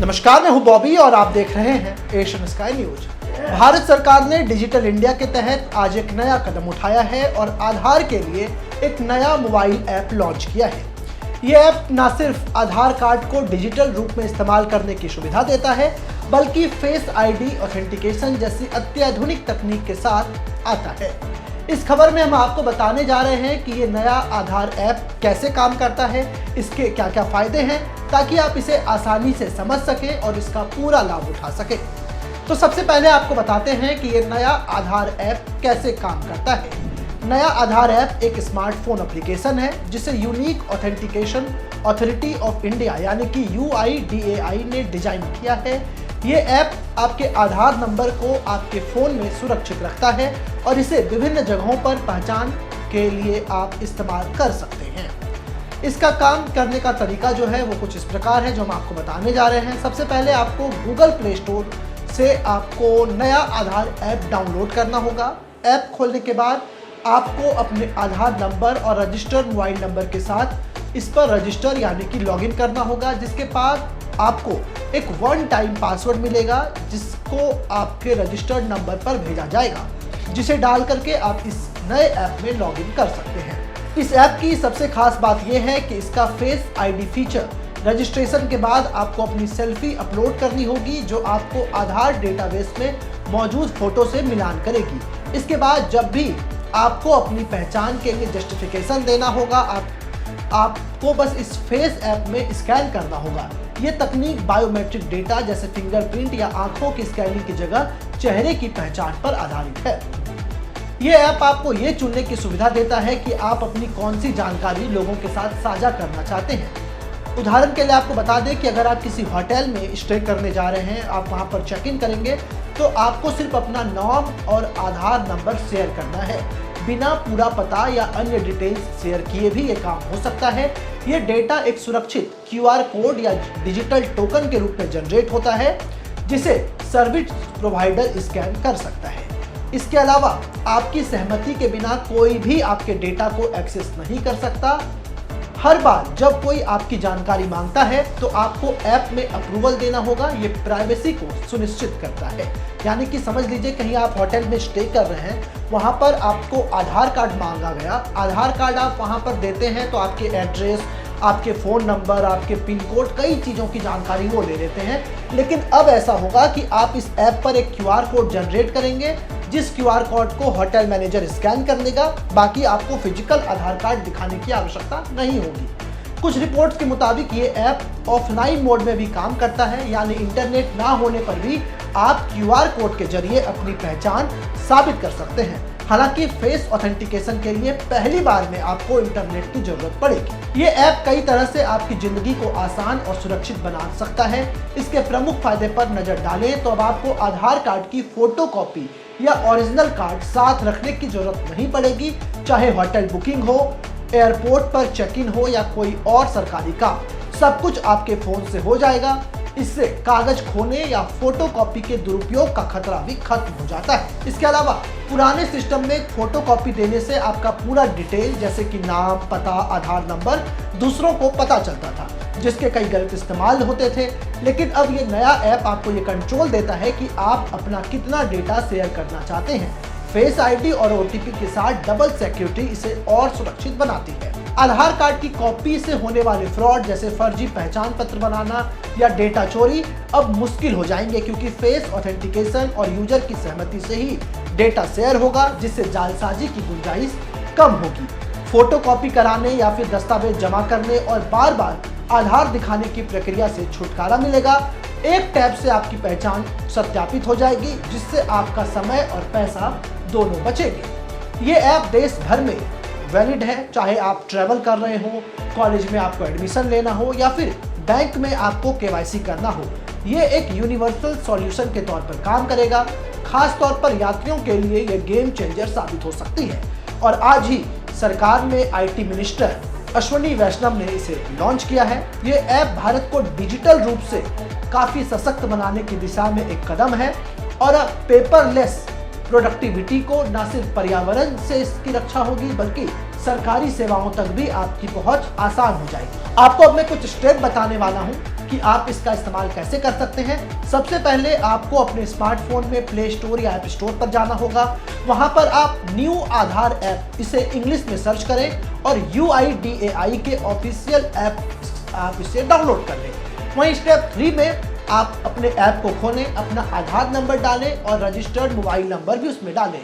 नमस्कार, मैं हूं बॉबी और आप देख रहे हैं एशियन स्काई न्यूज। भारत सरकार ने डिजिटल इंडिया के तहत आज एक नया कदम उठाया है और आधार के लिए एक नया मोबाइल ऐप लॉन्च किया है। ये ऐप न सिर्फ आधार कार्ड को डिजिटल रूप में इस्तेमाल करने की सुविधा देता है, बल्कि फेस आईडी ऑथेंटिकेशन जैसी अत्याधुनिक तकनीक के साथ आता है। इस खबर में हम आपको बताने जा रहे हैं कि ये नया आधार ऐप कैसे काम करता है, इसके क्या क्या फायदे हैं, ताकि आप इसे आसानी से समझ सकें और इसका पूरा लाभ उठा सकें। तो सबसे पहले आपको बताते हैं कि ये नया आधार ऐप कैसे काम करता है। नया आधार ऐप एक स्मार्टफोन एप्लीकेशन है जिसे unique authentication authority of India यानी कि UIDAI ने डिजाइन किया है। ये ऐप आपके आधार नंबर को आपके फ़ोन में सुरक्षित रखता है और इसे विभिन्न जगहों पर पहचान के लिए आप इस्तेमाल कर सकते हैं। इसका काम करने का तरीका जो है वो कुछ इस प्रकार है जो हम आपको बताने जा रहे हैं। सबसे पहले आपको गूगल प्ले स्टोर से आपको नया आधार ऐप डाउनलोड करना होगा। ऐप खोलने के बाद आपको अपने आधार नंबर और रजिस्टर्ड मोबाइल नंबर के साथ इस पर रजिस्टर यानी कि लॉगिन करना होगा, जिसके बाद आपको एक वन टाइम पासवर्ड मिलेगा जिसको आपके रजिस्टर्ड नंबर पर भेजा जाएगा, जिसे डाल करके आप इस नए ऐप में लॉगिन कर सकते हैं। इस ऐप की सबसे खास बात यह है कि इसका फेस आईडी फीचर रजिस्ट्रेशन के बाद आपको अपनी सेल्फी अपलोड करनी होगी जो आपको आधार डेटाबेस में मौजूद फोटो से मिलान करेगी। इसके बाद जब भी आपको अपनी पहचान के लिए जस्टिफिकेशन देना होगा, आपको बस इस फेस ऐप में स्कैन करना होगा। ये तकनीक बायोमेट्रिक डेटा जैसे फिंगरप्रिंट या आंखों की स्कैनिंग की जगह चेहरे की पहचान पर आधारित है। ये ऐप आपको ये चुनने की सुविधा देता है कि आप अपनी कौन सी जानकारी लोगों के साथ साझा करना चाहते हैं। उदाहरण के लिए आपको बता दें कि अगर आप किसी होटल में स्टे करने जा रहे हैं, आप वहां पर चेक इन करेंगे, तो आपको सिर्फ अपना नाम और आधार नंबर शेयर करना है। बिना पूरा पता या अन्य डिटेल्स शेयर किए भी ये काम हो सकता है। ये डेटा एक सुरक्षित QR कोड या डिजिटल टोकन के रूप में जनरेट होता है जिसे सर्विस प्रोवाइडर स्कैन कर सकता है। इसके अलावा आपकी सहमति के बिना कोई भी आपके डेटा को एक्सेस नहीं कर सकता। हर बार जब कोई आपकी जानकारी मांगता है तो आपको ऐप में अप्रूवल देना होगा। ये प्राइवेसी को सुनिश्चित करता है। यानी कि समझ लीजिए कहीं आप होटल में स्टे कर रहे हैं, वहां पर आपको आधार कार्ड मांगा गया, आधार कार्ड आप वहां पर देते हैं तो आपके एड्रेस, आपके फ़ोन नंबर, आपके पिन कोड, कई चीज़ों की जानकारी वो ले लेते हैं। लेकिन अब ऐसा होगा कि आप इस ऐप पर एक QR कोड जनरेट करेंगे, जिस QR कोड को होटल मैनेजर स्कैन कर लेगा। बाकी आपको फिजिकल आधार कार्ड दिखाने की आवश्यकता नहीं होगी। कुछ रिपोर्ट्स के मुताबिक ये ऐप ऑफलाइन मोड में भी काम करता है, यानी इंटरनेट ना होने पर भी आप QR कोड के जरिए अपनी पहचान साबित कर सकते हैं। हालांकि फेस ऑथेंटिकेशन के लिए पहली बार में आपको इंटरनेट की जरूरत पड़ेगी। ये ऐप कई तरह से आपकी जिंदगी को आसान और सुरक्षित बना सकता है। इसके प्रमुख फायदे पर नजर डालें तो अब आपको आधार कार्ड की फोटोकॉपी या ओरिजिनल कार्ड साथ रखने की जरूरत नहीं पड़ेगी। चाहे होटल बुकिंग हो, एयरपोर्ट पर चेक इन हो या कोई और सरकारी काम, सब कुछ आपके फोन से हो जाएगा। इससे कागज खोने या फोटोकॉपी के दुरुपयोग का खतरा भी खत्म हो जाता है। इसके अलावा पुराने सिस्टम में फोटोकॉपी देने से आपका पूरा डिटेल जैसे कि नाम, पता, आधार नंबर दूसरों को पता चलता था, जिसके कई गलत इस्तेमाल होते थे। लेकिन अब ये नया ऐप आपको ये कंट्रोल देता है कि आप अपना कितना डेटा शेयर करना चाहते हैं। फेस आईडी और OTP के साथ डबल सिक्योरिटी इसे और सुरक्षित बनाती है। आधार कार्ड की कॉपी से होने वाले फ्रॉड जैसे फर्जी पहचान पत्र बनाना या डेटा चोरी अब मुश्किल हो जाएंगे, क्योंकि फेस ऑथेंटिकेशन और यूजर की सहमति से ही डेटा शेयर होगा, जिससे जालसाजी की गुंजाइश कम होगी। फोटोकॉपी कराने या फिर दस्तावेज जमा करने और बार बार आधार दिखाने की प्रक्रिया से छुटकारा मिलेगा। एक टैब से आपकी पहचान सत्यापित हो जाएगी, जिससे आपका समय और पैसा दोनों बचेंगे। ये ऐप देश भर में वैलिड है, चाहे आप ट्रैवल कर रहे हो, कॉलेज में आपको एडमिशन लेना हो या फिर बैंक में आपको KYC करना हो। ये एक यूनिवर्सल सॉल्यूशन के तौर पर काम करेगा। खास तौर पर यात्रियों के लिए ये गेम चेंजर साबित हो सकती है। और आज ही सरकार में IT मिनिस्टर अश्विनी वैष्णव ने इसे लॉन्च किया है। ये ऐप भारत को डिजिटल रूप से काफी सशक्त बनाने की दिशा में एक कदम है और अब पेपरलेस प्रोडक्टिविटी को न सिर्फ पर्यावरण से इसकी रक्षा होगी बल्कि सरकारी सेवाओं तक भी आपकी पहुंच आसान हो जाएगी। आपको अब मैं कुछ स्टेप बताने वाला हूं कि आप इसका इस्तेमाल कैसे कर सकते हैं। सबसे पहले आपको अपने स्मार्टफोन में प्ले स्टोर या ऐप स्टोर पर जाना होगा। वहां पर आप न्यू आधार ऐप, इसे इंग्लिश में सर्च करें और UIDAI के ऑफिशियल ऐप आप इसे डाउनलोड कर लें। वहीं स्टेप 3 में आप अपने ऐप को खोलें, अपना आधार नंबर डालें और रजिस्टर्ड मोबाइल नंबर भी उसमें डालें।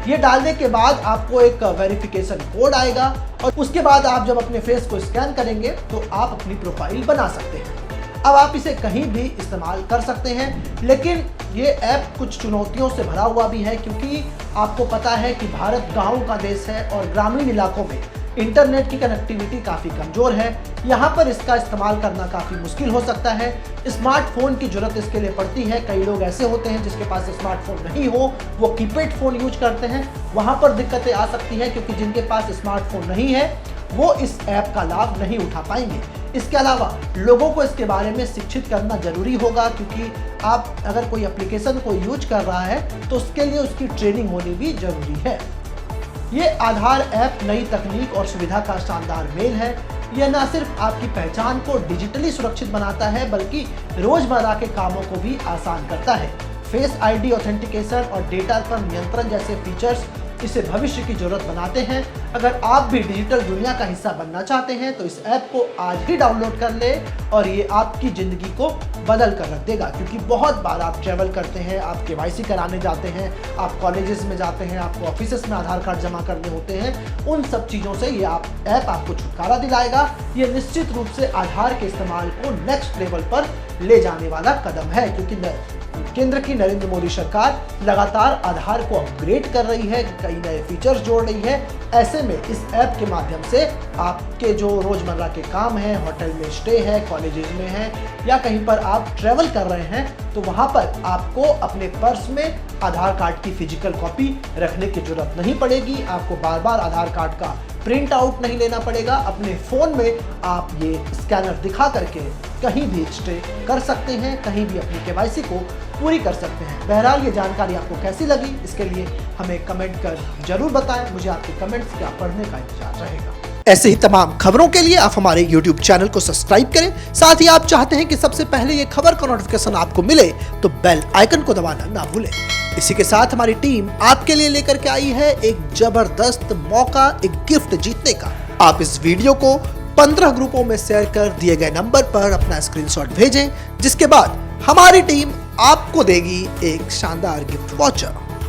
ये डालने के बाद आपको एक वेरिफिकेशन कोड आएगा और उसके बाद आप जब अपने फेस को स्कैन करेंगे तो आप अपनी प्रोफाइल बना सकते हैं। अब आप इसे कहीं भी इस्तेमाल कर सकते हैं, लेकिन ये ऐप कुछ चुनौतियों से भरा हुआ भी है, क्योंकि आपको पता है कि भारत गाँव का देश है और ग्रामीण इलाकों में इंटरनेट की कनेक्टिविटी काफ़ी कमज़ोर है। यहाँ पर इसका इस्तेमाल करना काफ़ी मुश्किल हो सकता है। स्मार्टफोन की ज़रूरत इसके लिए पड़ती है। कई लोग ऐसे होते हैं जिसके पास स्मार्टफोन नहीं हो, वो कीपैड फ़ोन यूज करते हैं, वहाँ पर दिक्कतें आ सकती हैं, क्योंकि जिनके पास स्मार्टफोन नहीं है वो इस ऐप का लाभ नहीं उठा पाएंगे। इसके अलावा लोगों को इसके बारे में शिक्षित करना ज़रूरी होगा, क्योंकि आप अगर कोई एप्लीकेशन को यूज कर रहा है तो उसके लिए उसकी ट्रेनिंग होनी भी ज़रूरी है। ये आधार ऐप नई तकनीक और सुविधा का शानदार मेल है। यह न सिर्फ आपकी पहचान को डिजिटली सुरक्षित बनाता है, बल्कि रोजमर्रा के कामों को भी आसान करता है। फेस आईडी ऑथेंटिकेशन और डेटा पर नियंत्रण जैसे फीचर्स इसे भविष्य की जरूरत बनाते हैं। अगर आप भी डिजिटल दुनिया का हिस्सा बनना चाहते हैं तो इस ऐप को आज ही डाउनलोड कर ले और ये आपकी ज़िंदगी को बदल कर रख देगा। क्योंकि बहुत बार आप ट्रैवल करते हैं, आप KYC कराने जाते हैं, आप कॉलेजेस में जाते हैं, आपको ऑफिसेस में आधार कार्ड जमा करने होते हैं, उन सब चीज़ों से ये ऐप आपको छुटकारा दिलाएगा। ये निश्चित रूप से आधार के इस्तेमाल को नेक्स्ट लेवल पर ले जाने वाला कदम है, क्योंकि केंद्र की नरेंद्र मोदी सरकार लगातार आधार को अपग्रेड कर रही है, कई नए फीचर्स जोड़ रही है। ऐसे में इस ऐप के माध्यम से आपके जो रोजमर्रा के काम हैं, होटल में स्टे है, कॉलेजेस में है या कहीं पर आप ट्रैवल कर रहे हैं, तो वहाँ पर आपको अपने पर्स में आधार कार्ड की फिजिकल कॉपी रखने की जरूरत नहीं पड़ेगी। आपको बार बार आधार कार्ड का प्रिंट आउट नहीं लेना पड़ेगा। अपने फ़ोन में आप ये स्कैनर दिखा करके कहीं भी स्टे कर सकते हैं, कहीं भी अपनी KYC को पूरी कर सकते हैं। बहरहाल ये जानकारी आपको कैसी लगी, इसके लिए हमें कमेंट कर जरूर बताएं। मुझे आपके कमेंट्स का पढ़ने का इंतजार रहेगा। ऐसे ही तमाम खबरों के लिए आप हमारे YouTube चैनल को सब्सक्राइब करें। साथ ही आप चाहते हैं कि सबसे पहले ये खबर का नोटिफिकेशन आपको मिले तो बेल आइकन को दबाना ना भूलें। इसी के साथ हमारी टीम आपके लिए लेकर के आई है एक जबरदस्त मौका, एक गिफ्ट जीतने का। आप इस वीडियो को 15 ग्रुपों में शेयर कर दिए गए नंबर पर अपना स्क्रीनशॉट भेजें, जिसके बाद हमारी टीम आपको देगी एक शानदार गिफ्ट वाउचर।